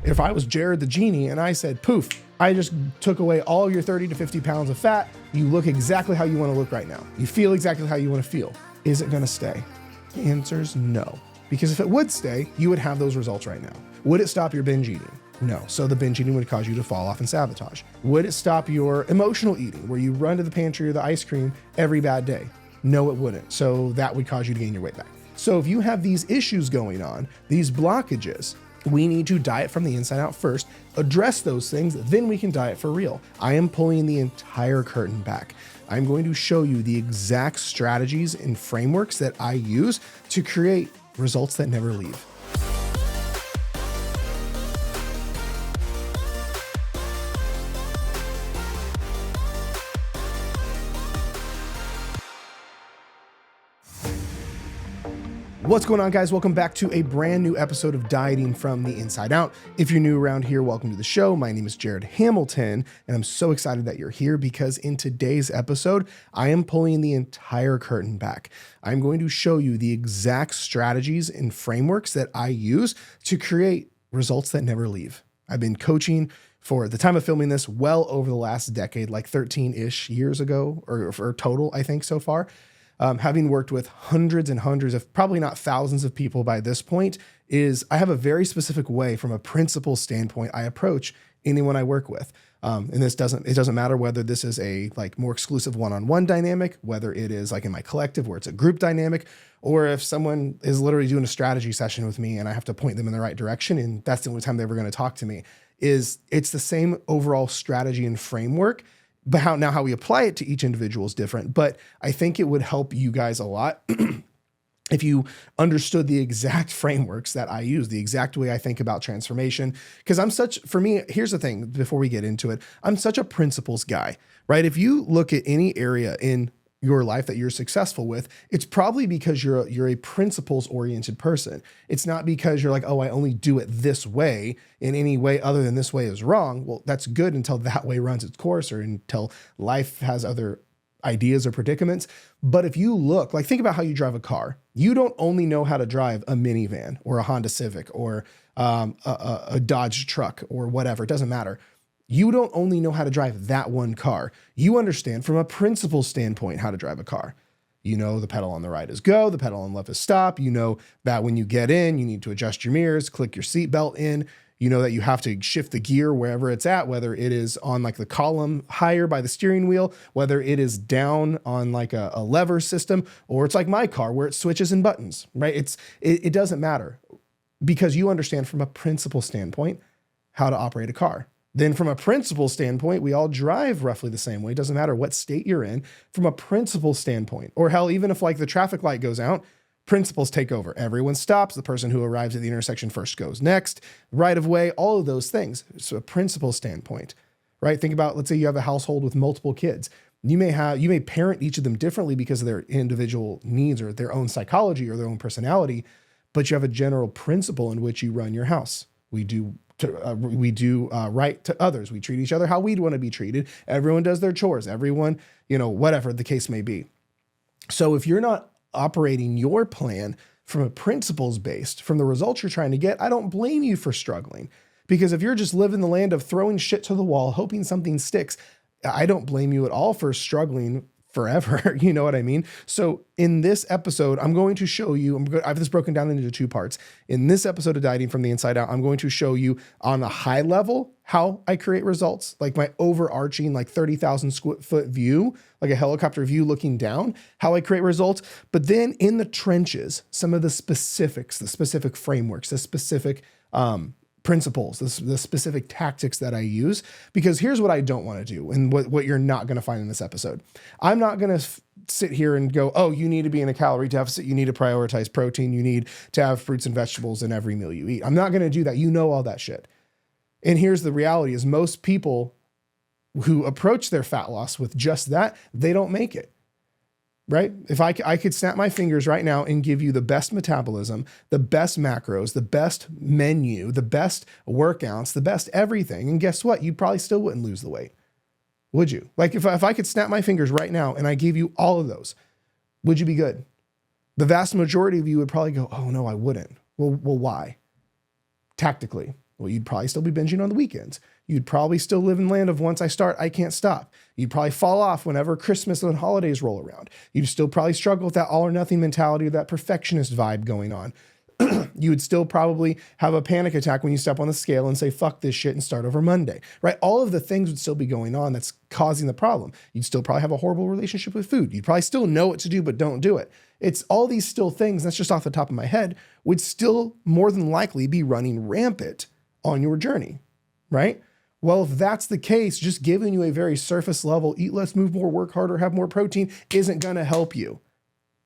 If I was Jared the genie and I said, poof, I just took away all your 30 to 50 pounds of fat, you look exactly how you want to look right now. You feel exactly how you want to feel. Is it going to stay? The answer is no. Because if it would stay, you would have those results right now. Would it stop your binge eating? No. So the binge eating would cause you to fall off and sabotage. Would it stop your emotional eating, where you run to the pantry or the ice cream every bad day? No, it wouldn't. So that would cause you to gain your weight back. So if you have these issues going on, these blockages, we need to diet from the inside out first, address those things, then we can diet for real. I am pulling the entire curtain back. I'm going to show you the exact strategies and frameworks that I use to create results that never leave. What's going on, guys? Welcome back to a brand new episode of Dieting from the Inside Out. If you're new around here, welcome to the show. My name is Jared Hamilton, and I'm so excited that you're here because in today's episode, I am pulling the entire curtain back. I'm going to show you the exact strategies and frameworks that I use to create results that never leave. I've been coaching for the time of filming this well over the last decade, like 13-ish years ago, or total, I think, so far. Having worked with hundreds and hundreds of, probably not thousands of people by this point, I have a very specific way from a principle standpoint I approach anyone I work with. And it doesn't matter whether this is a more exclusive one-on-one dynamic, whether it is like in my collective where it's a group dynamic, or if someone is literally doing a strategy session with me and I have to point them in the right direction and that's the only time they're ever going to talk to me, it's the same overall strategy and framework. But how we apply it to each individual is different. But I think it would help you guys a lot if you understood the exact frameworks that I use, the exact way I think about transformation. Because for me, here's the thing, before we get into it, I'm such a principles guy, right? If you look at any area in your life that you're successful with, it's probably because you're a principles oriented person. It's not because you're like, oh, I only do it this way, in any way other than this way is wrong. Well, that's good until that way runs its course or until life has other ideas or predicaments. But if you look, think about how you drive a car. You don't only know how to drive a minivan or a Honda Civic or a Dodge truck or whatever. It doesn't matter. You don't only know how to drive that one car. You understand from a principle standpoint how to drive a car. You know the pedal on the right is go, the pedal on the left is stop. You know that when you get in, you need to adjust your mirrors, click your seatbelt in. You know that you have to shift the gear wherever it's at, whether it is on the column higher by the steering wheel, whether it is down on a lever system, or it's like my car where it switches and buttons, right? It doesn't matter because you understand from a principle standpoint how to operate a car. Then from a principle standpoint, we all drive roughly the same way. It doesn't matter what state you're in from a principle standpoint, or hell, even if the traffic light goes out, principles take over. Everyone stops. The person who arrives at the intersection first goes next, right of way, all of those things. So a principle standpoint, right? Think about, let's say you have a household with multiple kids. You may parent each of them differently because of their individual needs or their own psychology or their own personality, but you have a general principle in which you run your house. We do right to others. We treat each other how we'd want to be treated. Everyone does their chores. Everyone, whatever the case may be. So if you're not operating your plan from a principles based, from the results you're trying to get, I don't blame you for struggling. Because if you're just living the land of throwing shit to the wall, hoping something sticks, I don't blame you at all for struggling forever. You know what I mean? So in this episode, I'm going to show you, I have this broken down into two parts. In this episode of Dieting from the Inside Out, I'm going to show you on a high level how I create results, like my overarching 30,000 foot view, like a helicopter view looking down, how I create results. But then in the trenches, some of the specifics, the specific frameworks, the specific principles, the specific tactics that I use, because here's what I don't want to do and what you're not going to find in this episode. I'm not going to sit here and go, oh, you need to be in a calorie deficit. You need to prioritize protein. You need to have fruits and vegetables in every meal you eat. I'm not going to do that. You know all that shit. And here's the reality is most people who approach their fat loss with just that, they don't make it. Right? If I could snap my fingers right now and give you the best metabolism, the best macros, the best menu, the best workouts, the best everything. And guess what? You probably still wouldn't lose the weight. Would you? If I could snap my fingers right now and I gave you all of those, would you be good? The vast majority of you would probably go, oh no, I wouldn't. Well, why? Tactically, Well, you'd probably still be binging on the weekends. You'd probably still live in the land of once I start, I can't stop. You'd probably fall off whenever Christmas and holidays roll around. You'd still probably struggle with that all or nothing mentality or that perfectionist vibe going on. You would still probably have a panic attack when you step on the scale and say, fuck this shit and start over Monday, right? All of the things would still be going on that's causing the problem. You'd still probably have a horrible relationship with food. You'd probably still know what to do, but don't do it. It's all these still things, that's just off the top of my head, would still more than likely be running rampant on your journey, right? Well, if that's the case, just giving you a very surface level, eat less, move more, work harder, have more protein isn't going to help you,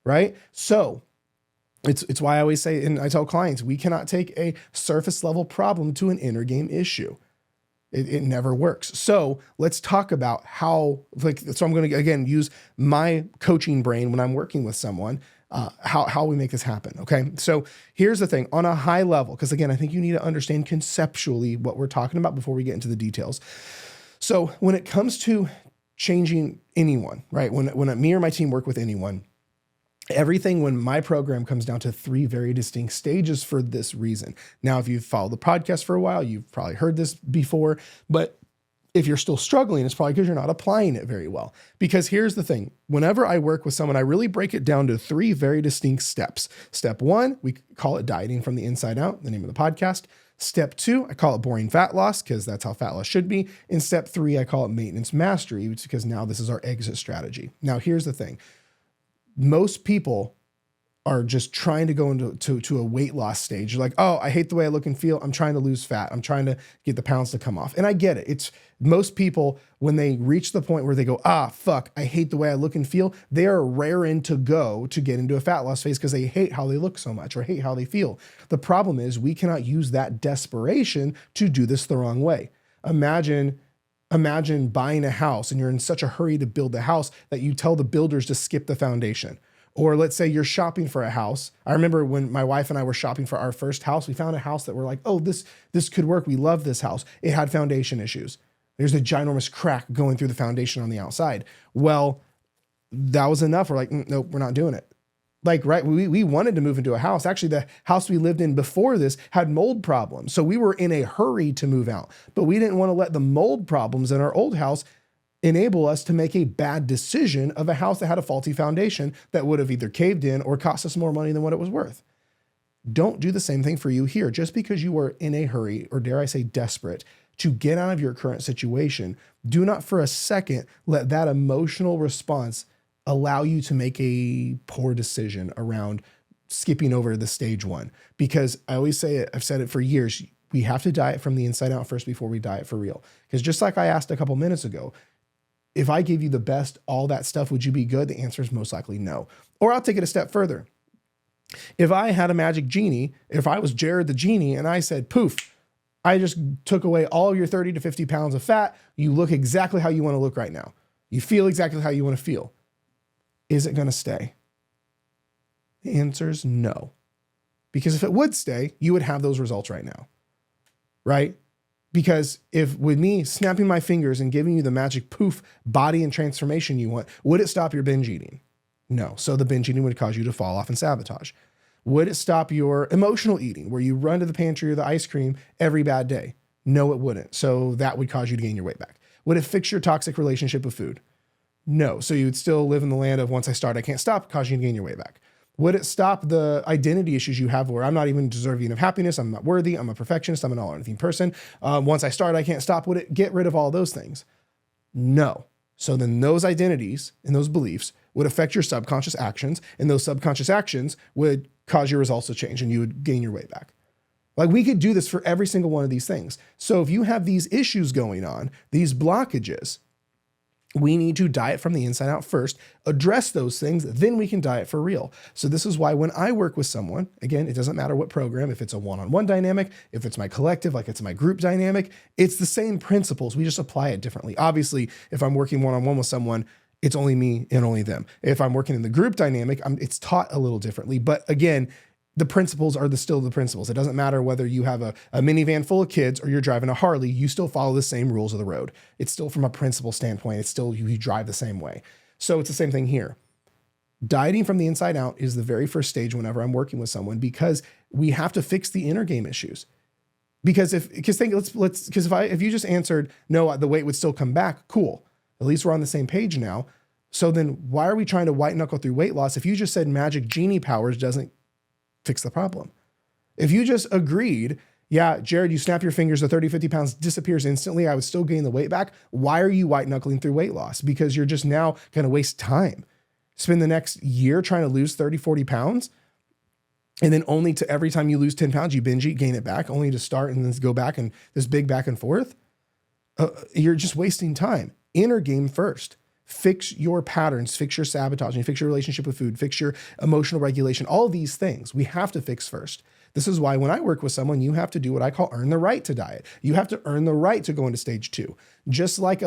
right? So it's why I always say, and I tell clients, we cannot take a surface level problem to an inner game issue. It never works. So let's talk about how, so I'm going to, again, use my coaching brain when I'm working with someone, how we make this happen. Okay. So here's the thing on a high level, because again, I think you need to understand conceptually what we're talking about before we get into the details. So when it comes to changing anyone, right? When me or my team work with anyone, everything when my program comes down to 3 very distinct stages for this reason. Now, if you've followed the podcast for a while, you've probably heard this before, but if you're still struggling, it's probably because you're not applying it very well. Because here's the thing, whenever I work with someone, I really break it down to 3 very distinct steps. Step 1, we call it dieting from the inside out, the name of the podcast. Step 2, I call it boring fat loss because that's how fat loss should be. And step 3, I call it maintenance mastery because now this is our exit strategy. Now, here's the thing. Most people are just trying to go into a weight loss stage. You're like, oh, I hate the way I look and feel. I'm trying to lose fat. I'm trying to get the pounds to come off. And I get it. It's most people, when they reach the point where they go, fuck, I hate the way I look and feel, they are raring to go to get into a fat loss phase because they hate how they look so much or hate how they feel. The problem is we cannot use that desperation to do this the wrong way. Imagine buying a house and you're in such a hurry to build the house that you tell the builders to skip the foundation. Or let's say you're shopping for a house. I remember when my wife and I were shopping for our first house, we found a house that we're like, oh, this could work. We love this house. It had foundation issues. There's a ginormous crack going through the foundation on the outside. Well, that was enough. We're like, nope, we're not doing it. Like, right, we wanted to move into a house. Actually, the house we lived in before this had mold problems. So we were in a hurry to move out, but we didn't want to let the mold problems in our old house enable us to make a bad decision of a house that had a faulty foundation that would have either caved in or cost us more money than what it was worth. Don't do the same thing for you here. Just because you are in a hurry, or dare I say desperate, to get out of your current situation, do not for a second let that emotional response allow you to make a poor decision around skipping over the stage 1. Because I always say it, I've said it for years, we have to diet from the inside out first before we diet for real. Because just like I asked a couple minutes ago, if I gave you the best, all that stuff, would you be good? The answer is most likely no. Or I'll take it a step further. If I had a magic genie, if I was Jared the genie and I said, poof, I just took away all of your 30 to 50 pounds of fat, you look exactly how you want to look right now. You feel exactly how you want to feel. Is it going to stay? The answer is no. Because if it would stay, you would have those results right now, right? Because if with me snapping my fingers and giving you the magic poof body and transformation you want, would it stop your binge eating? No. So the binge eating would cause you to fall off and sabotage. Would it stop your emotional eating where you run to the pantry or the ice cream every bad day? No, it wouldn't. So that would cause you to gain your weight back. Would it fix your toxic relationship with food? No. So you would still live in the land of once I start, I can't stop, cause you to gain your weight back. Would it stop the identity issues you have where I'm not even deserving of happiness, I'm not worthy, I'm a perfectionist, I'm an all or anything person. Once I start, I can't stop. Would it get rid of all those things? No. So then those identities and those beliefs would affect your subconscious actions, and those subconscious actions would cause your results to change and you would gain your weight back. Like we could do this for every single one of these things. So if you have these issues going on, these blockages, we need to diet from the inside out first, address those things, then we can diet for real. So this is why when I work with someone, again, it doesn't matter what program, if it's a one-on-one dynamic, if it's my collective, like it's my group dynamic, it's the same principles. We just apply it differently. Obviously, if I'm working one-on-one with someone, it's only me and only them. If I'm working in the group dynamic, it's taught a little differently. But again, the principles are still the principles. It doesn't matter whether you have a minivan full of kids or you're driving a Harley, you still follow the same rules of the road. It's still from a principle standpoint, it's still you drive the same way. So it's the same thing here. Dieting from the inside out is the very first stage whenever I'm working with someone because we have to fix the inner game issues. Because if you just answered no, the weight would still come back. Cool. At least we're on the same page now. So then why are we trying to white knuckle through weight loss? If you just said magic genie powers doesn't fix the problem. If you just agreed, yeah, Jared, you snap your fingers, the 30, 50 pounds disappears instantly. I would still gain the weight back. Why are you white knuckling through weight loss? Because you're just now going to waste time. Spend the next year trying to lose 30, 40 pounds. And then only to every time you lose 10 pounds, you binge eat, gain it back, only to start and then go back and this big back and forth. You're just wasting time. Inner game first. Fix your patterns, fix your sabotaging, fix your relationship with food, fix your emotional regulation, all these things we have to fix first. This is why when I work with someone, you have to do what I call earn the right to diet. You have to earn the right to go into stage 2. Just like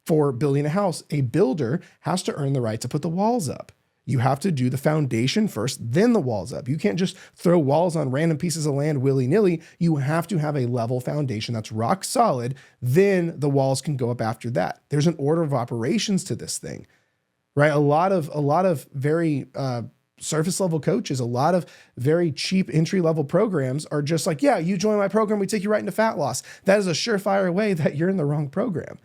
for building a house, a builder has to earn the right to put the walls up. You have to do the foundation first, then the walls up. You can't just throw walls on random pieces of land willy-nilly. You have to have a level foundation that's rock solid. Then the walls can go up after that. There's an order of operations to this thing, right? A lot of very surface level coaches, a lot of very cheap entry level programs are just like, yeah, you join my program, we take you right into fat loss. That is a surefire way that you're in the wrong program.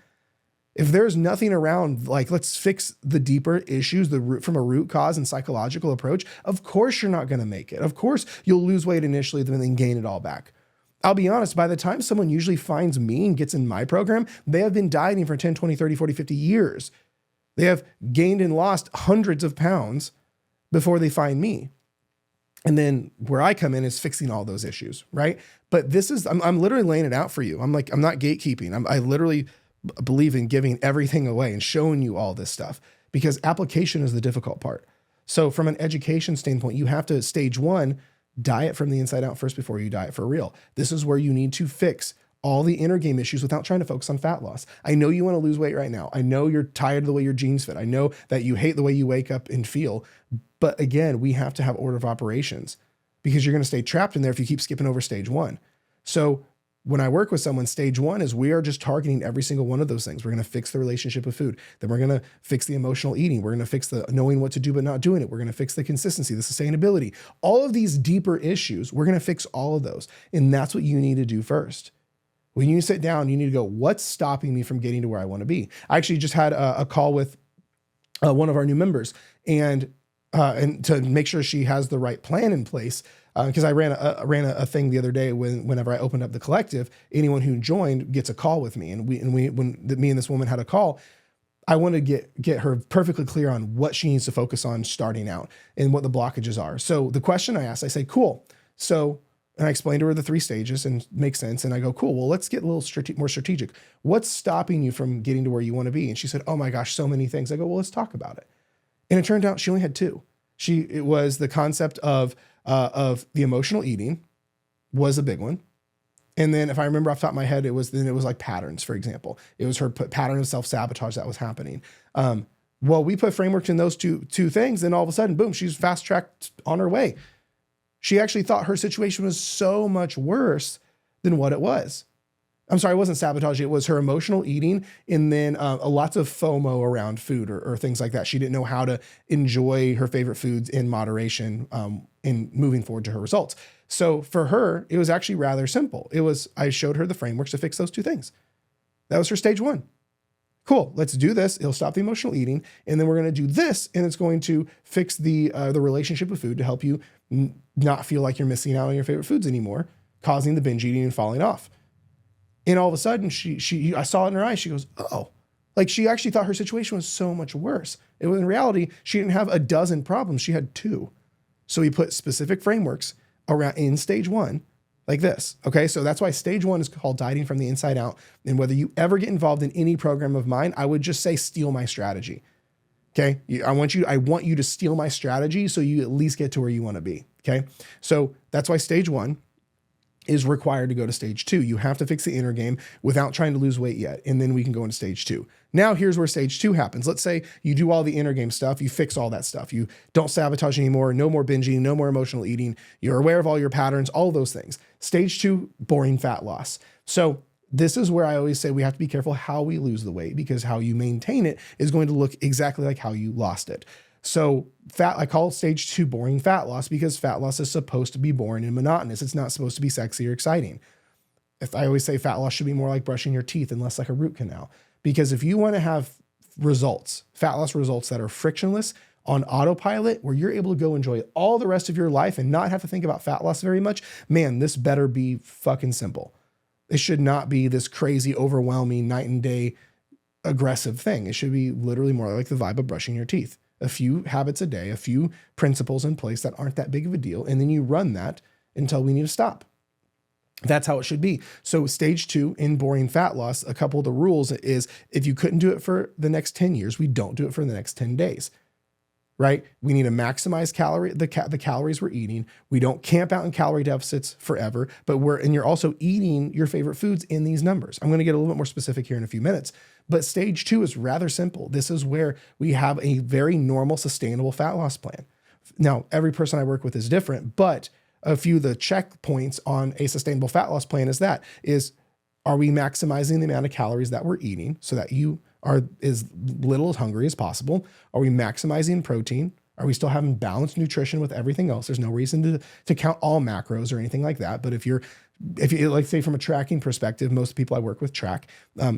If there's nothing around, like, let's fix the deeper issues, from a root cause and psychological approach, of course you're not going to make it. Of course you'll lose weight initially, then gain it all back. I'll be honest, by the time someone usually finds me and gets in my program, they have been dieting for 10, 20, 30, 40, 50 years. They have gained and lost hundreds of pounds before they find me. And then where I come in is fixing all those issues, right? But I'm literally laying it out for you. I'm not gatekeeping. I literally believe in giving everything away and showing you all this stuff because application is the difficult part. So from an education standpoint, you have to, stage 1, diet from the inside out first before you diet for real. This is where you need to fix all the inner game issues without trying to focus on fat loss. I know you want to lose weight right now. I know you're tired of the way your jeans fit. I know that you hate the way you wake up and feel. But again, we have to have order of operations because you're going to stay trapped in there if you keep skipping over stage 1. So when I work with someone, stage 1 is we are just targeting every single one of those things. We're going to fix the relationship with food. Then we're going to fix the emotional eating. We're going to fix the knowing what to do but not doing it. We're going to fix the consistency, the sustainability. All of these deeper issues, we're going to fix all of those. And that's what you need to do first. When you sit down, you need to go, what's stopping me from getting to where I want to be? I actually just had a call with one of our new members and to make sure she has the right plan in place. Because I ran a thing the other day whenever I opened up the collective, anyone who joined gets a call with me. And when me and this woman had a call, I wanted to get her perfectly clear on what she needs to focus on starting out and what the blockages are. So the question I asked, I said, cool. So, and I explained to her the 3 stages and makes sense. And I go, cool, well, let's get a little more strategic. What's stopping you from getting to where you want to be? And she said, oh my gosh, so many things. I go, well, let's talk about it. And it turned out she only had 2. It was the concept of the emotional eating was a big one. And then if I remember off the top of my head, it was like patterns, for example. It was her pattern of self-sabotage that was happening. Well, we put frameworks in those two things, and all of a sudden, boom, she's fast-tracked on her way. She actually thought her situation was so much worse than what it was. I'm sorry, it wasn't sabotage. It was her emotional eating and then lots of FOMO around food or things like that. She didn't know how to enjoy her favorite foods in moderation in moving forward to her results. So for her, it was actually rather simple. I showed her the frameworks to fix those 2 things. That was her stage 1. Cool, let's do this. It'll stop the emotional eating. And then we're going to do this, and it's going to fix the relationship with food to help you not feel like you're missing out on your favorite foods anymore, causing the binge eating and falling off. And all of a sudden, I saw it in her eyes. She goes, oh, like she actually thought her situation was so much worse. It was, in reality, she didn't have a dozen problems. She had 2. So we put specific frameworks around in stage 1 like this. Okay. So that's why stage 1 is called dieting from the inside out. And whether you ever get involved in any program of mine, I would just say, steal my strategy. Okay. I want you to steal my strategy so you at least get to where you want to be. Okay. So that's why stage 1 is required to go to stage 2. You have to fix the inner game without trying to lose weight yet. And then we can go into stage 2. Now here's where stage 2 happens. Let's say you do all the inner game stuff. You fix all that stuff. You don't sabotage anymore. No more binging, no more emotional eating. You're aware of all your patterns, all those things. Stage 2, boring fat loss. So this is where I always say we have to be careful how we lose the weight because how you maintain it is going to look exactly like how you lost it. So I call stage 2 boring fat loss because fat loss is supposed to be boring and monotonous. It's not supposed to be sexy or exciting. if I always say fat loss should be more like brushing your teeth and less like a root canal, because if you want to have results, fat loss results that are frictionless on autopilot, where you're able to go enjoy all the rest of your life and not have to think about fat loss very much, man, this better be fucking simple. It should not be this crazy, overwhelming night and day aggressive thing. It should be literally more like the vibe of brushing your teeth. A few habits a day, a few principles in place that aren't that big of a deal. And then you run that until we need to stop. That's how it should be. So stage 2 in boring fat loss, a couple of the rules is if you couldn't do it for the next 10 years, we don't do it for the next 10 days. Right? We need to maximize the calories we're eating. We don't camp out in calorie deficits forever, but you're also eating your favorite foods in these numbers. I'm going to get a little bit more specific here in a few minutes, but stage 2 is rather simple. This is where we have a very normal, sustainable fat loss plan. Now, every person I work with is different, but a few of the checkpoints on a sustainable fat loss plan is, are we maximizing the amount of calories that we're eating so that you are as little as hungry as possible? Are we maximizing protein? Are we still having balanced nutrition with everything else? There's no reason to count all macros or anything like that. But if you like, say from a tracking perspective, most people I work with track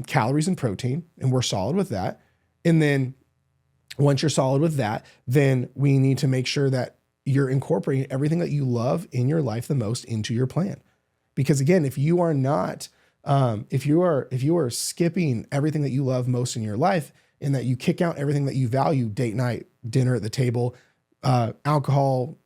calories and protein, and we're solid with that. And then once you're solid with that, then we need to make sure that you're incorporating everything that you love in your life the most into your plan. Because again, if you are not if you are skipping everything that you love most in your life, and that you kick out everything that you value, date night, dinner at the table, alcohol,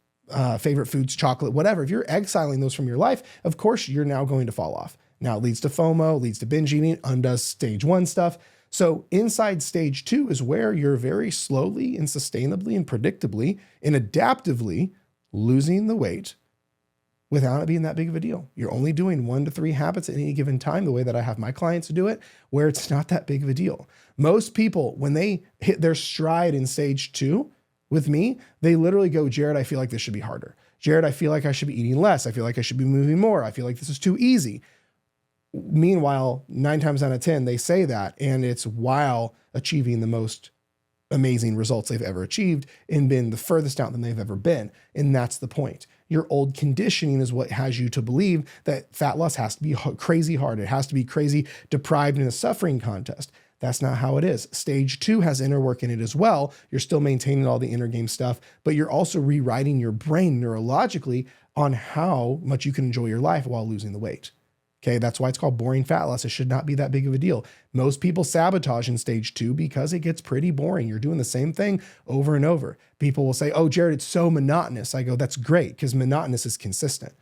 favorite foods, chocolate, whatever, if you're exiling those from your life, of course, you're now going to fall off. Now it leads to FOMO, leads to binge eating, undoes stage 1 stuff. So inside stage 2 is where you're very slowly and sustainably and predictably and adaptively losing the weight without it being that big of a deal. You're only doing 1 to 3 habits at any given time, the way that I have my clients do it, where it's not that big of a deal. Most people, when they hit their stride in stage 2 with me, they literally go, Jared, I feel like this should be harder. Jared, I feel like I should be eating less. I feel like I should be moving more. I feel like this is too easy. Meanwhile, 9 times out of 10, they say that, and it's while achieving the most amazing results they've ever achieved and been the furthest out than they've ever been. And that's the point. Your old conditioning is what has you to believe that fat loss has to be crazy hard. It has to be crazy deprived in a suffering contest. That's not how it is. Stage 2 has inner work in it as well. You're still maintaining all the inner game stuff, but you're also rewriting your brain neurologically on how much you can enjoy your life while losing the weight. Okay, that's why it's called boring fat loss. It should not be that big of a deal. Most people sabotage in stage 2 because it gets pretty boring. You're doing the same thing over and over. People will say, oh, Jared, it's so monotonous. I go, that's great, because monotonous is consistent.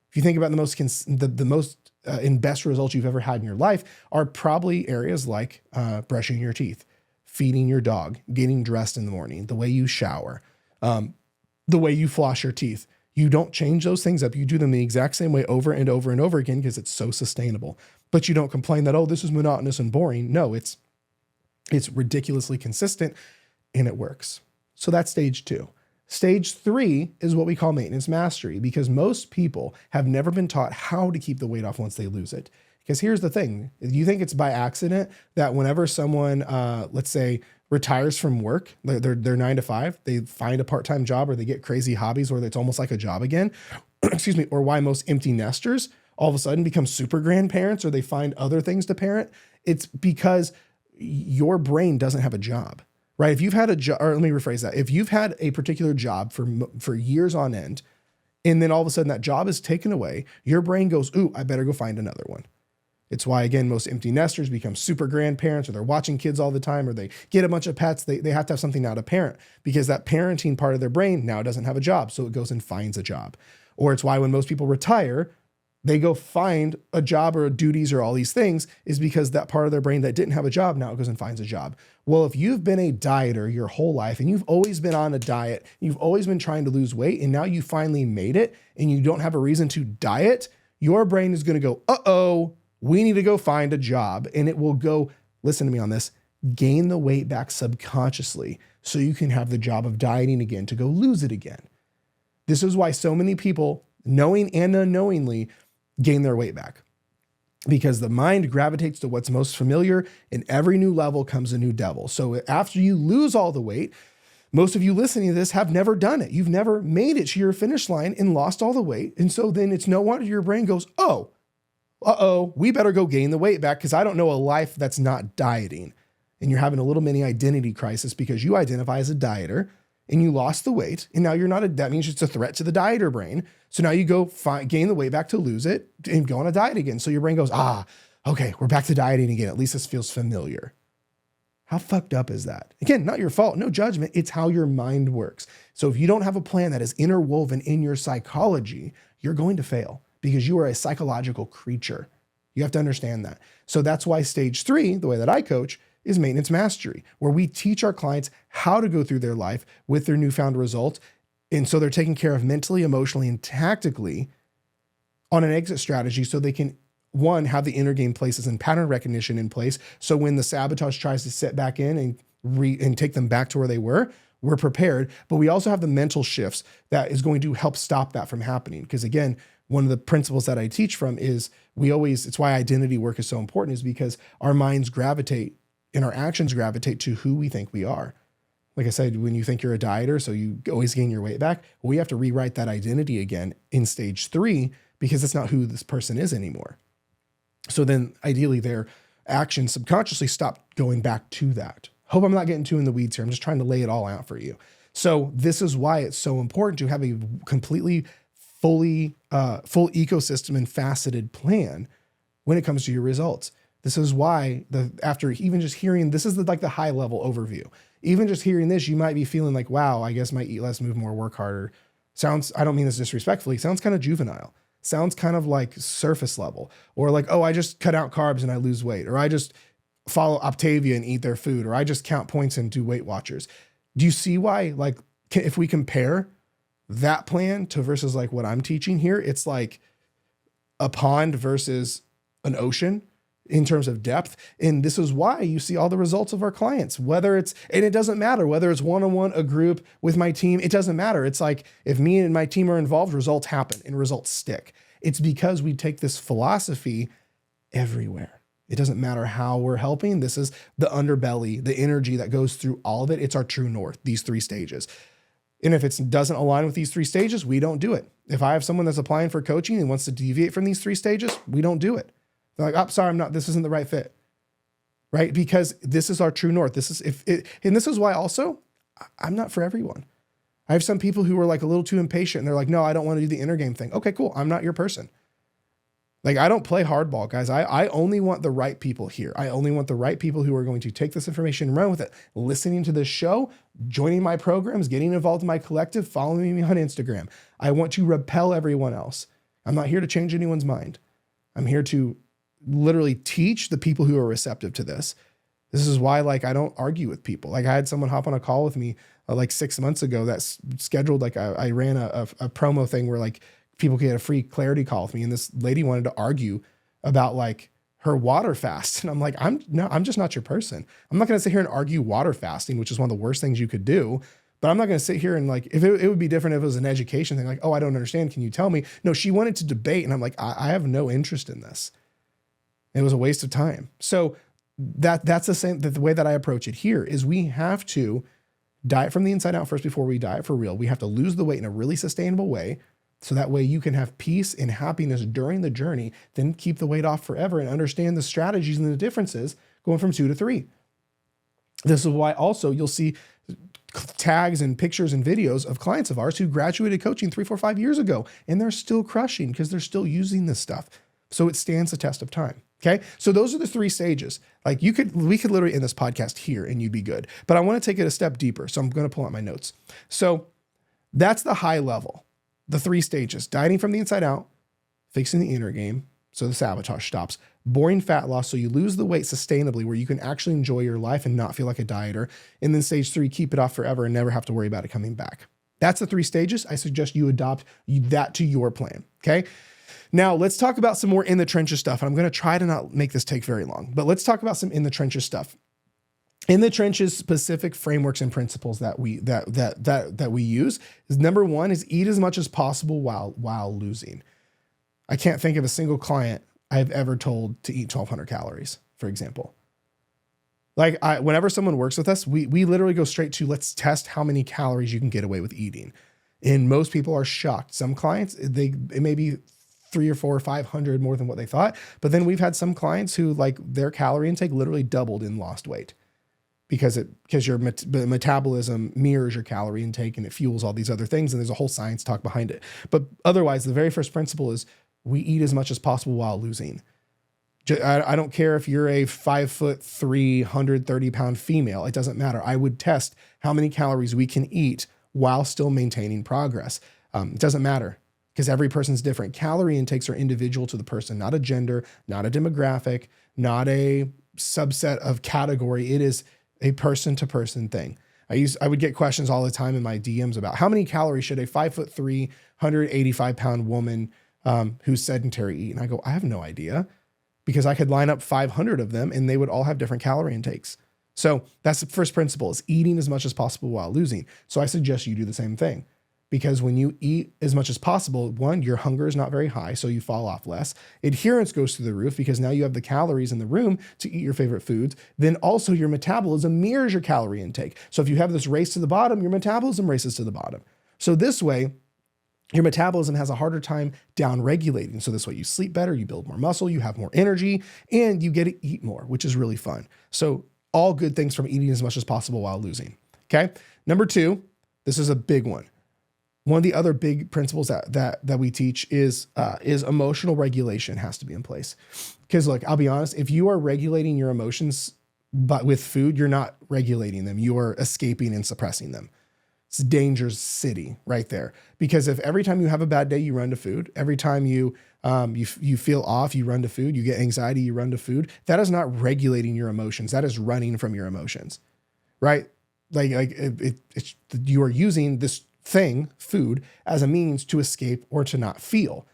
If you think about the most and best results you've ever had in your life are probably areas like brushing your teeth, feeding your dog, getting dressed in the morning, the way you shower, the way you floss your teeth. You don't change those things up. You do them the exact same way over and over and over again because it's so sustainable. But you don't complain that, oh, this is monotonous and boring. No, it's ridiculously consistent and it works. So that's stage 2. Stage 3 is what we call maintenance mastery, because most people have never been taught how to keep the weight off once they lose it. Because here's the thing. You think it's by accident that whenever someone, let's say, retires from work, they're 9 to 5, they find a part-time job or they get crazy hobbies where it's almost like a job again, excuse me, or why most empty nesters all of a sudden become super grandparents or they find other things to parent. It's because your brain doesn't have a job, right? If you've had a job, or let me rephrase that. If you've had a particular job for years on end, and then all of a sudden that job is taken away, your brain goes, ooh, I better go find another one. It's why, again, most empty nesters become super grandparents, or they're watching kids all the time, or they get a bunch of pets. They have to have something now to parent, because that parenting part of their brain now doesn't have a job. So it goes and finds a job. Or it's why when most people retire, they go find a job or duties or all these things, is because that part of their brain that didn't have a job now goes and finds a job. Well, if you've been a dieter your whole life and you've always been on a diet, you've always been trying to lose weight, and now you finally made it and you don't have a reason to diet, your brain is going to go, uh-oh, we need to go find a job. And it will go, listen to me on this, gain the weight back subconsciously so you can have the job of dieting again to go lose it again. This is why so many people, knowing and unknowingly, gain their weight back, because the mind gravitates to what's most familiar, and every new level comes a new devil. So after you lose all the weight, most of you listening to this have never done it. You've never made it to your finish line and lost all the weight. And so then it's no wonder your brain goes, oh, we better go gain the weight back because I don't know a life that's not dieting. And you're having a little mini identity crisis because you identify as a dieter and you lost the weight. And now you're not that means it's a threat to the dieter brain. So now you go gain the weight back to lose it and go on a diet again. So your brain goes, okay, we're back to dieting again. At least this feels familiar. How fucked up is that? Again, not your fault, no judgment. It's how your mind works. So if you don't have a plan that is interwoven in your psychology, you're going to fail because you are a psychological creature. You have to understand that. So that's why stage 3, the way that I coach, is maintenance mastery, where we teach our clients how to go through their life with their newfound results. And so they're taken care of mentally, emotionally, and tactically on an exit strategy so they can, one, have the inner game places and pattern recognition in place. So when the sabotage tries to set back in and take them back to where they were, we're prepared. But we also have the mental shifts that is going to help stop that from happening. Because again, one of the principles that I teach from is it's why identity work is so important, is because our minds gravitate and our actions gravitate to who we think we are. Like I said, when you think you're a dieter, so you always gain your weight back, we have to rewrite that identity again in stage 3 because it's not who this person is anymore. So then ideally their actions subconsciously stop going back to that. Hope I'm not getting too in the weeds here. I'm just trying to lay it all out for you. So this is why it's so important to have a completely full ecosystem and faceted plan when it comes to your results. This is why after even just hearing, this is the high level overview. Even just hearing this, you might be feeling like, wow, I guess my eat less, move more, work harder. I don't mean this disrespectfully, sounds kind of juvenile. Sounds kind of like surface level, or like, oh, I just cut out carbs and I lose weight, or I just follow Optavia and eat their food, or I just count points and do Weight Watchers. Do you see why, if we compare that plan to versus like what I'm teaching here, it's like a pond versus an ocean in terms of depth. And this is why you see all the results of our clients, and it doesn't matter whether it's one-on-one, a group, with my team, it doesn't matter. It's like, if me and my team are involved, results happen and results stick. It's because we take this philosophy everywhere. It doesn't matter how we're helping. This is the underbelly, the energy that goes through all of it. It's our true north, these 3 stages. And if it doesn't align with these 3 stages, we don't do it. If I have someone that's applying for coaching and wants to deviate from these 3 stages, we don't do it. They're like, sorry, this isn't the right fit, right? Because this is our true north. And this is why also I'm not for everyone. I have some people who are like a little too impatient and they're like, no, I don't want to do the inner game thing. Okay, cool. I'm not your person. Like, I don't play hardball, guys. I only want the right people here. I only want the right people who are going to take this information and run with it, listening to this show, joining my programs, getting involved in my collective, following me on Instagram. I want to repel everyone else. I'm not here to change anyone's mind. I'm here to literally teach the people who are receptive to this. This is why, I don't argue with people. I had someone hop on a call with me 6 months ago that's scheduled. I ran a promo thing where people could get a free clarity call with me. And this lady wanted to argue about her water fast. And I'm like, I'm just not your person. I'm not going to sit here and argue water fasting, which is one of the worst things you could do. But I'm not going to sit here and if it would be different if it was an education thing, oh, I don't understand. Can you tell me? No, she wanted to debate. And I'm like, I have no interest in this. It was a waste of time. So that's the same, the way that I approach it here is we have to diet from the inside out first before we diet for real. We have to lose the weight in a really sustainable way. So that way you can have peace and happiness during the journey, then keep the weight off forever and understand the strategies and the differences going from 2 to 3. This is why also you'll see tags and pictures and videos of clients of ours who graduated coaching 3, 4, 5 years ago, and they're still crushing because they're still using this stuff. So it stands the test of time. Okay. So those are the 3 stages. We could literally end this podcast here and you'd be good, but I want to take it a step deeper. So I'm going to pull out my notes. So that's the high level, the 3 stages: dieting from the inside out, fixing the inner game, so the sabotage stops, boring fat loss, so you lose the weight sustainably where you can actually enjoy your life and not feel like a dieter. And then stage 3, keep it off forever and never have to worry about it coming back. That's the 3 stages. I suggest you adopt that to your plan. Okay. Now let's talk about some more in the trenches stuff. And I'm going to try to not make this take very long, but let's talk about some in the trenches stuff. In the trenches, specific frameworks and principles that we use is number 1 is eat as much as possible while losing. I can't think of a single client I've ever told to eat 1,200 calories, for example. Whenever someone works with us, we literally go straight to let's test how many calories you can get away with eating. And most people are shocked. Some clients, it may be 3 or 4 or 500 more than what they thought. But then we've had some clients who like their calorie intake literally doubled and lost weight because your metabolism mirrors your calorie intake and it fuels all these other things. And there's a whole science talk behind it. But otherwise, the very first principle is we eat as much as possible while losing. I don't care if you're a 5'3", 130-pound female. It doesn't matter. I would test how many calories we can eat while still maintaining progress. It doesn't matter because every person's different. Calorie intakes are individual to the person, not a gender, not a demographic, not a subset of category. It is a person-to-person thing. I would get questions all the time in my DMs about how many calories should a 5'3", 185-pound woman who's sedentary eat? And I go, I have no idea, because I could line up 500 of them and they would all have different calorie intakes. So that's the first principle, is eating as much as possible while losing. So I suggest you do the same thing, because when you eat as much as possible, one, your hunger is not very high, so you fall off less. Adherence goes through the roof because now you have the calories in the room to eat your favorite foods. Then also your metabolism mirrors your calorie intake. So if you have this race to the bottom, your metabolism races to the bottom. So this way, your metabolism has a harder time down regulating. So this way you sleep better, you build more muscle, you have more energy, and you get to eat more, which is really fun. So all good things from eating as much as possible while losing. Okay. Number 2, this is a big one. One of the other big principles that we teach is emotional regulation has to be in place. Because look, I'll be honest, if you are regulating your emotions, but with food, you're not regulating them. You are escaping and suppressing them. It's a dangerous city right there. Because if every time you have a bad day, you run to food, every time you feel off, you run to food, you get anxiety, you run to food, that is not regulating your emotions. That is running from your emotions, right? You are using this thing, food, as a means to escape or to not feel.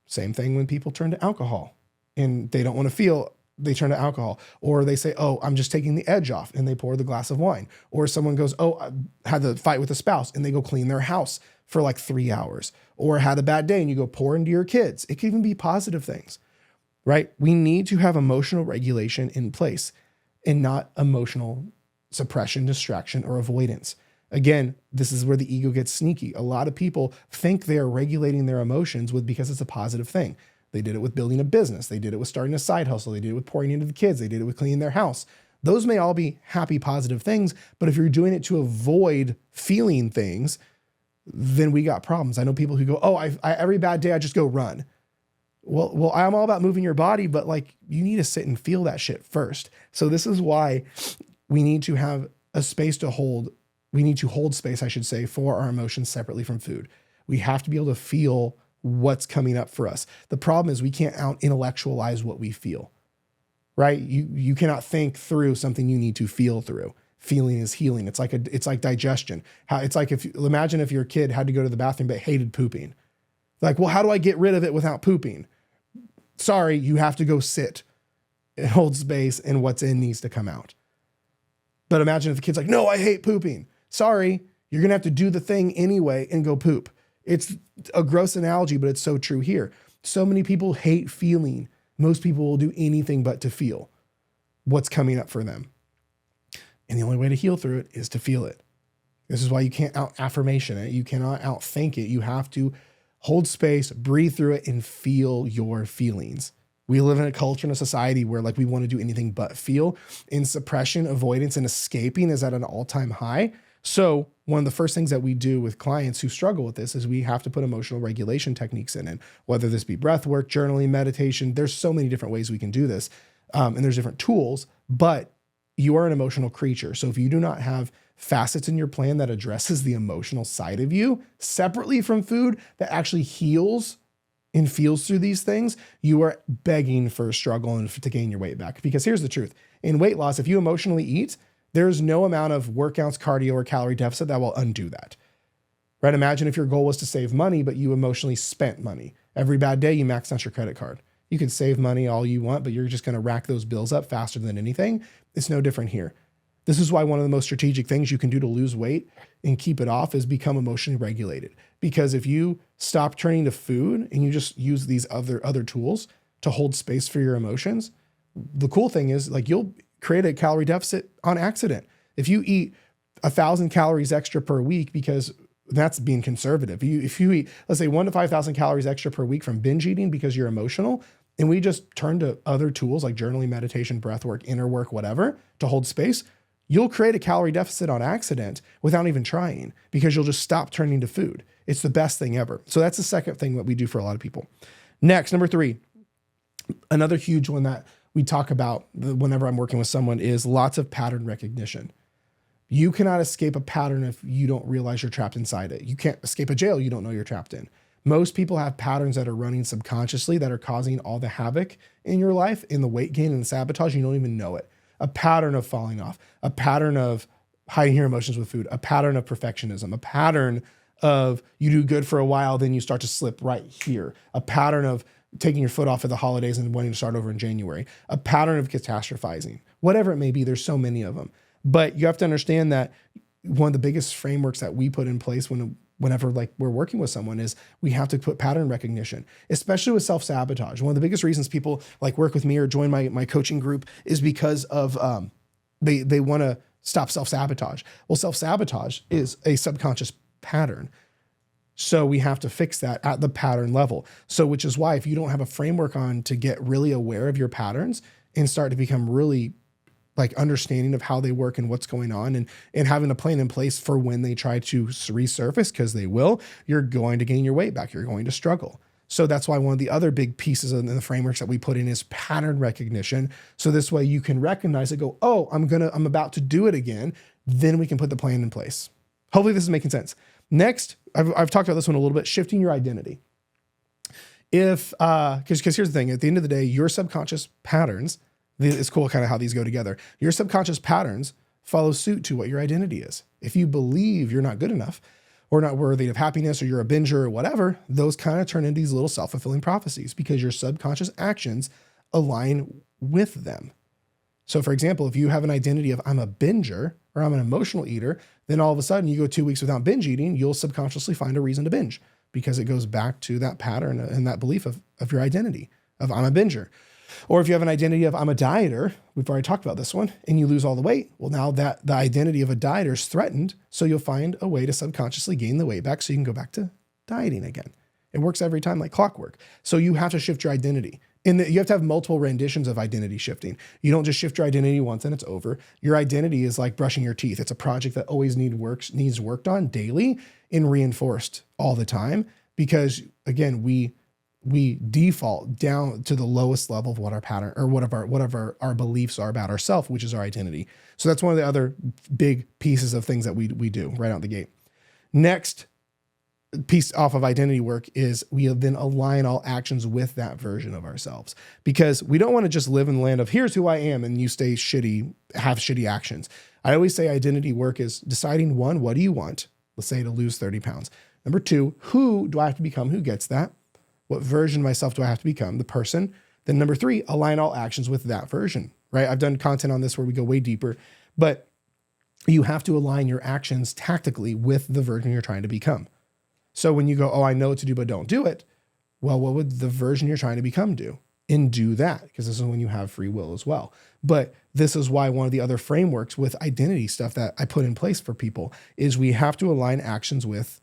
Same thing when people turn to alcohol and they don't want to feel, they turn to alcohol, or they say, oh, I'm just taking the edge off, and they pour the glass of wine. Or someone goes, oh, I had the fight with a spouse, and they go clean their house for like 3 hours, or had a bad day and you go pour into your kids. It can even be positive things, right? We need to have emotional regulation in place and not emotional suppression, distraction, or avoidance. Again, this is where the ego gets sneaky. A lot of people think they are regulating their emotions because it's a positive thing. They did it with building a business. They did it with starting a side hustle. They did it with pouring into the kids. They did it with cleaning their house. Those may all be happy, positive things, but if you're doing it to avoid feeling things, then we got problems. I know people who go, oh, every bad day I just go run. Well, I'm all about moving your body, but like you need to sit and feel that shit first. So this is why we need to have a space to hold. We need to hold space, I should say, for our emotions separately from food. We have to be able to feel what's coming up for us. The problem is we can't out intellectualize what we feel, right? You cannot think through something you need to feel through. Feeling is healing. It's like digestion. Imagine if your kid had to go to the bathroom but hated pooping. Like, well, how do I get rid of it without pooping? Sorry, you have to go sit and hold space, and what's in needs to come out. But imagine if the kid's like, no, I hate pooping. Sorry, you're going to have to do the thing anyway and go poop. It's a gross analogy, but it's so true here. So many people hate feeling. Most people will do anything but to feel what's coming up for them. And the only way to heal through it is to feel it. This is why you can't out-affirmation it. You cannot out-think it. You have to hold space, breathe through it, and feel your feelings. We live in a culture and a society where like we want to do anything but feel. And suppression, avoidance, and escaping is at an all-time high. So one of the first things that we do with clients who struggle with this is we have to put emotional regulation techniques in it, whether this be breath work, journaling, meditation. There's so many different ways we can do this. And there's different tools, but you are an emotional creature. So if you do not have facets in your plan that addresses the emotional side of you separately from food that actually heals and feels through these things, you are begging for a struggle and to gain your weight back. Because here's the truth. In weight loss, if you emotionally eat, there's no amount of workouts, cardio, or calorie deficit that will undo that. Right? Imagine if your goal was to save money, but you emotionally spent money. Every bad day, you maxed out your credit card. You can save money all you want, but you're just going to rack those bills up faster than anything. It's no different here. This is why one of the most strategic things you can do to lose weight and keep it off is become emotionally regulated. Because if you stop turning to food and you just use these other tools to hold space for your emotions, the cool thing is like you'll create a calorie deficit on accident. If you eat 1,000 calories extra per week because That's being conservative. If you eat, let's say 1 to 5,000 calories extra per week from binge eating because you're emotional, and we just turn to other tools like journaling, meditation, breath work, inner work, whatever, to hold space, you'll create a calorie deficit on accident without even trying because you'll just stop turning to food. It's the best thing ever. So that's the second thing that we do for a lot of people. Next, number 3, another huge one that we talk about whenever I'm working with someone is lots of pattern recognition. You cannot escape a pattern if you don't realize you're trapped inside it. You can't escape a jail you don't know you're trapped in. Most people have patterns that are running subconsciously that are causing all the havoc in your life, in the weight gain and the sabotage. You don't even know it. A pattern of falling off, a pattern of hiding your emotions with food, a pattern of perfectionism, a pattern of you do good for a while, then you start to slip right here, a pattern of taking your foot off at the holidays and wanting to start over in January, a pattern of catastrophizing, whatever it may be. There's so many of them. But you have to understand that one of the biggest frameworks that we put in place whenever like we're working with someone is we have to put pattern recognition, especially with self-sabotage. One of the biggest reasons people like work with me or join my coaching group is because of they want to stop self-sabotage. Well, self-sabotage is a subconscious pattern. So we have to fix that at the pattern level. So which is why if you don't have a framework on to get really aware of your patterns and start to become really like understanding of how they work and what's going on and having a plan in place for when they try to resurface, because they will, you're going to gain your weight back. You're going to struggle. So that's why one of the other big pieces in the frameworks that we put in is pattern recognition. So this way you can recognize it, go, oh, I'm about to do it again. Then we can put the plan in place. Hopefully this is making sense. Next, I've talked about this one a little bit, shifting your identity. Because here's the thing, at the end of the day, your subconscious patterns, it's cool kind of how these go together. Your subconscious patterns follow suit to what your identity is. If you believe you're not good enough or not worthy of happiness or you're a binger or whatever, those kind of turn into these little self-fulfilling prophecies because your subconscious actions align with them. So for example, if you have an identity of I'm a binger or I'm an emotional eater, then all of a sudden you go 2 weeks without binge eating, you'll subconsciously find a reason to binge because it goes back to that pattern and that belief of your identity of I'm a binger. Or if you have an identity of I'm a dieter, we've already talked about this one, and you lose all the weight. Well, now that the identity of a dieter is threatened, so you'll find a way to subconsciously gain the weight back so you can go back to dieting again. It works every time like clockwork. So you have to shift your identity. You have to have multiple renditions of identity shifting. You don't just shift your identity once and it's over. Your identity is like brushing your teeth. It's a project that always needs worked on daily and reinforced all the time because, again, we default down to the lowest level of what our pattern or what our beliefs are about ourselves, which is our identity. So that's one of the other big pieces of things that we do right out the gate. Next piece off of identity work is we then align all actions with that version of ourselves because we don't want to just live in the land of here's who I am and you stay shitty, have shitty actions. I always say identity work is deciding 1, what do you want? Let's say to lose 30 pounds. Number 2, who do I have to become? Who gets that? What version of myself do I have to become? The person. Then number 3, align all actions with that version, right? I've done content on this where we go way deeper, but you have to align your actions tactically with the version you're trying to become. So when you go, oh, I know what to do, but don't do it. Well, what would the version you're trying to become do? And do that, because this is when you have free will as well. But this is why one of the other frameworks with identity stuff that I put in place for people is we have to align actions with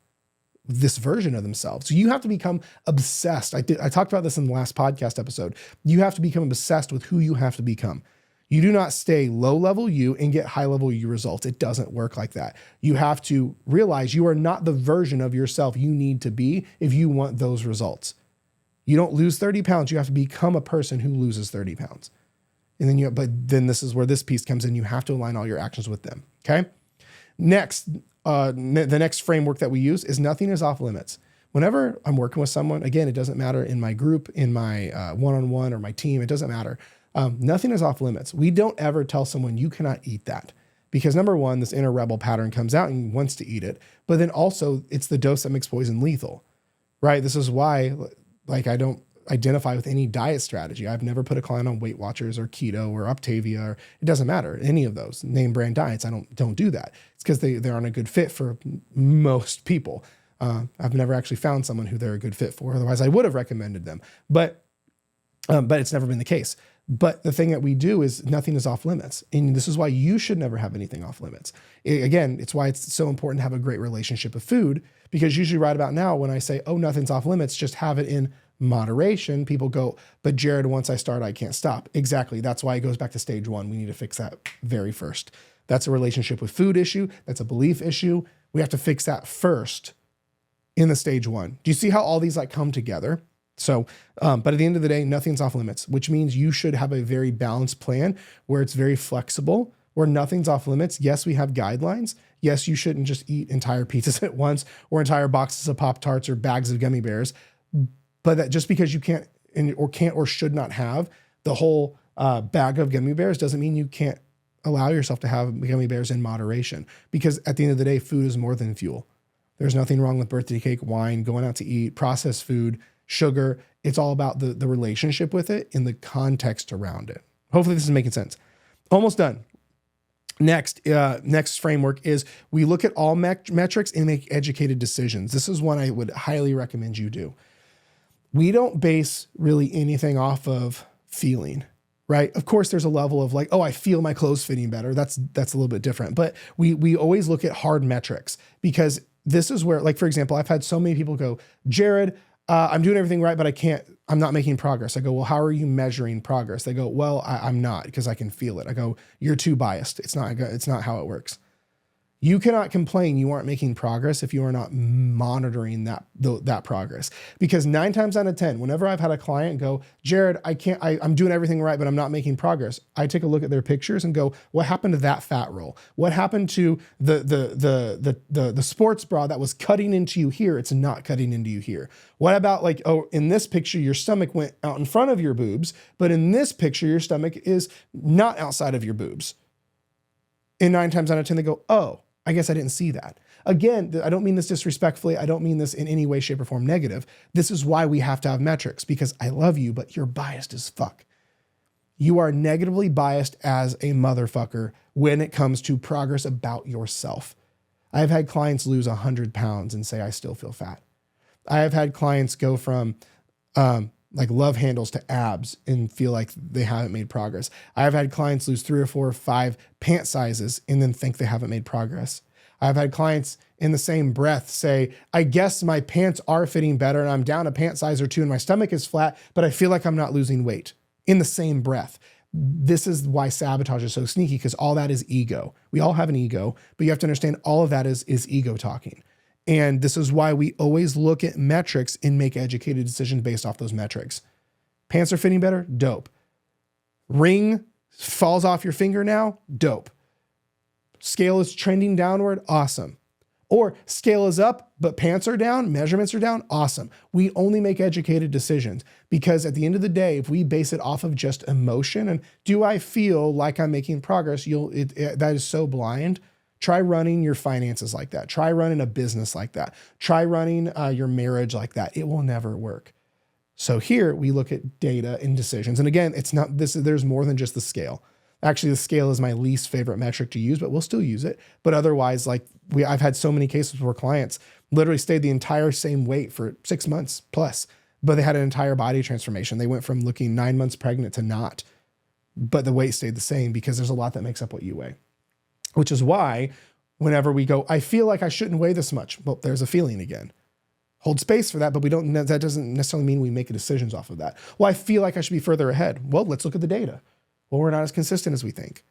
this version of themselves. So you have to become obsessed. I talked about this in the last podcast episode. You have to become obsessed with who you have to become. You do not stay low level you and get high level you results. It doesn't work like that. You have to realize you are not the version of yourself you need to be if you want those results. You don't lose 30 pounds. You have to become a person who loses 30 pounds. And then this is where this piece comes in. You have to align all your actions with them. Okay. Next, the next framework that we use is nothing is off limits. Whenever I'm working with someone, again, it doesn't matter in my group, in my one-on-one or my team, it doesn't matter. Nothing is off limits. We don't ever tell someone you cannot eat that because number 1, this inner rebel pattern comes out and wants to eat it. But then also it's the dose that makes poison lethal, right? This is why I don't identify with any diet strategy. I've never put a client on Weight Watchers or keto or Optavia, or it doesn't matter. Any of those name brand diets. I don't do that. It's because they aren't a good fit for most people. I've never actually found someone who they're a good fit for. Otherwise I would have recommended them, but it's never been the case. But the thing that we do is nothing is off limits. And this is why you should never have anything off limits. Again, it's why it's so important to have a great relationship with food, because usually right about now, when I say, oh, nothing's off limits, just have it in moderation, people go, but Jared, once I start, I can't stop. Exactly. That's why it goes back to stage one. We need to fix that very first. That's a relationship with food issue. That's a belief issue. We have to fix that first in the stage one. Do you see how all these like come together? So, but at the end of the day, nothing's off limits, which means you should have a very balanced plan where it's very flexible, where nothing's off limits. Yes, we have guidelines. Yes, you shouldn't just eat entire pizzas at once or entire boxes of Pop-Tarts or bags of gummy bears. But that just because you can't or should not have the whole bag of gummy bears doesn't mean you can't allow yourself to have gummy bears in moderation. Because at the end of the day, food is more than fuel. There's nothing wrong with birthday cake, wine, going out to eat, processed food, sugar. It's all about the relationship with it and the context around it. Hopefully this is making sense. Almost done. Next framework is we look at all metrics and make educated decisions. This is one I would highly recommend you do. We don't base really anything off of feeling, right? Of course, there's a level of like, oh, I feel my clothes fitting better. That's a little bit different. But we always look at hard metrics, because this is where, like, for example, I've had so many people go, Jared, I'm doing everything right, but I'm not making progress. I go, well, how are you measuring progress? They go, well, I'm not, because I can feel it. I go, you're too biased. It's not how it works. You cannot complain you aren't making progress if you are not monitoring that progress. Because 9 times out of 10, whenever I've had a client go, Jared, I'm doing everything right, but I'm not making progress, I take a look at their pictures and go, what happened to that fat roll? What happened to the sports bra that was cutting into you here? It's not cutting into you here. What about like, oh, in this picture, your stomach went out in front of your boobs, but in this picture, your stomach is not outside of your boobs. And 9 times out of 10, they go, oh, I guess I didn't see that. Again, I don't mean this disrespectfully. I don't mean this in any way, shape, or form negative. This is why we have to have metrics, because I love you, but you're biased as fuck. You are negatively biased as a motherfucker when it comes to progress about yourself. I've had clients lose 100 pounds and say, I still feel fat. I have had clients go from like love handles to abs and feel like they haven't made progress. I've had clients lose 3 or 4 or 5 pant sizes and then think they haven't made progress. I've had clients in the same breath say, I guess my pants are fitting better and I'm down a pant size or 2 and my stomach is flat, but I feel like I'm not losing weight, in the same breath. This is why sabotage is so sneaky, because all that is ego. We all have an ego, but you have to understand all of that is ego talking. And this is why we always look at metrics and make educated decisions based off those metrics. Pants are fitting better? Dope. Ring falls off your finger now? Dope. Scale is trending downward? Awesome. Or scale is up, but pants are down, measurements are down? Awesome. We only make educated decisions, because at the end of the day, if we base it off of just emotion and do I feel like I'm making progress, that is so blind. Try running your finances like that. Try running a business like that. Try running your marriage like that. It will never work. So here we look at data and decisions. And again, there's more than just the scale. Actually, the scale is my least favorite metric to use, but we'll still use it. But otherwise, I've had so many cases where clients literally stayed the entire same weight for 6 months plus, but they had an entire body transformation. They went from looking 9 months pregnant to not, but the weight stayed the same, because there's a lot that makes up what you weigh. Which is why whenever we go, I feel like I shouldn't weigh this much. Well, there's a feeling again. Hold space for that, but that doesn't necessarily mean we make decisions off of that. Well, I feel like I should be further ahead. Well, let's look at the data. Well, we're not as consistent as we think.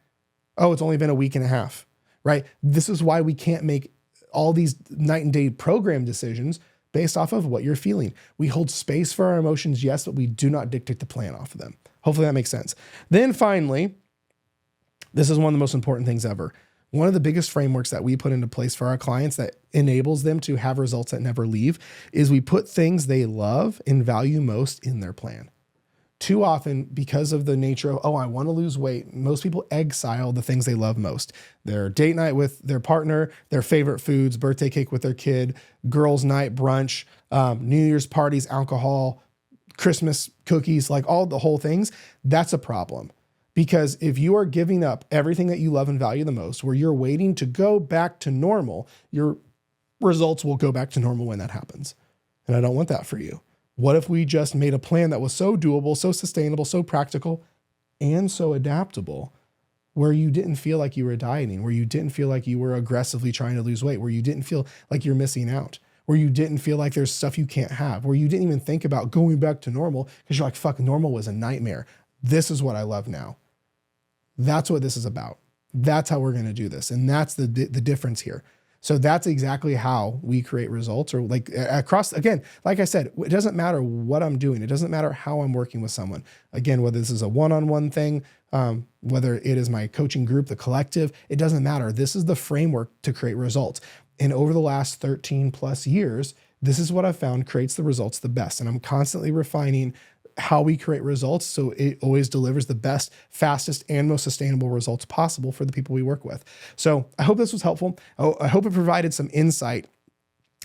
Oh, it's only been a week and a half, right? This is why we can't make all these night and day program decisions based off of what you're feeling. We hold space for our emotions, yes, but we do not dictate the plan off of them. Hopefully that makes sense. Then finally, this is one of the most important things ever. One of the biggest frameworks that we put into place for our clients that enables them to have results that never leave is we put things they love and value most in their plan. Too often, because of the nature of, oh, I want to lose weight, most people exile the things they love most. Their date night with their partner, their favorite foods, birthday cake with their kid, girls' night, brunch, New Year's parties, alcohol, Christmas cookies, like all the whole things. That's a problem. Because if you are giving up everything that you love and value the most, where you're waiting to go back to normal, your results will go back to normal when that happens. And I don't want that for you. What if we just made a plan that was so doable, so sustainable, so practical, and so adaptable, where you didn't feel like you were dieting, where you didn't feel like you were aggressively trying to lose weight, where you didn't feel like you're missing out, where you didn't feel like there's stuff you can't have, where you didn't even think about going back to normal because you're like, fuck, normal was a nightmare. This is what I love now. That's what this is about. That's how we're going to do this. And that's the difference here. So that's exactly how we create results, or like across, again, like I said, it doesn't matter what I'm doing. It doesn't matter how I'm working with someone. Again, whether this is a one-on-one thing, whether it is my coaching group, the collective, it doesn't matter. This is the framework to create results. And over the last 13 plus years, this is what I've found creates the results the best. And I'm constantly refining how we create results so it always delivers the best, fastest, and most sustainable results possible for the people we work with. So I hope this was helpful. I hope it provided some insight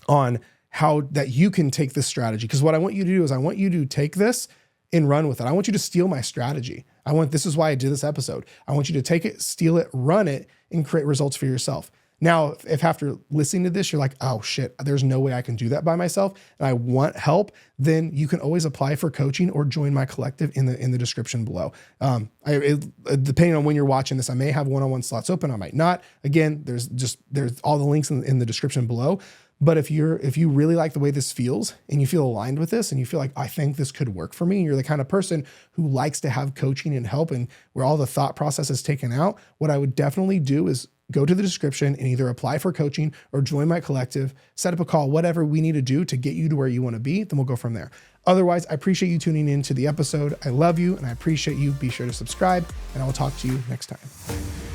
on how that you can take this strategy. Because what I want you to do is I want you to take this and run with it. I want you to steal my strategy. This is why I did this episode. I want you to take it, steal it, run it, and create results for yourself. Now, if after listening to this, you're like, oh shit, there's no way I can do that by myself, and I want help, then you can always apply for coaching or join my collective in the description below. Depending on when you're watching this, I may have one-on-one slots open, I might not. Again, there's all the links in the description below. But if you really like the way this feels and you feel aligned with this and you feel like, I think this could work for me, and you're the kind of person who likes to have coaching and help and where all the thought process is taken out, what I would definitely do is go to the description and either apply for coaching or join my collective, set up a call, whatever we need to do to get you to where you want to be, then we'll go from there. Otherwise, I appreciate you tuning in to the episode. I love you and I appreciate you. Be sure to subscribe, and I will talk to you next time.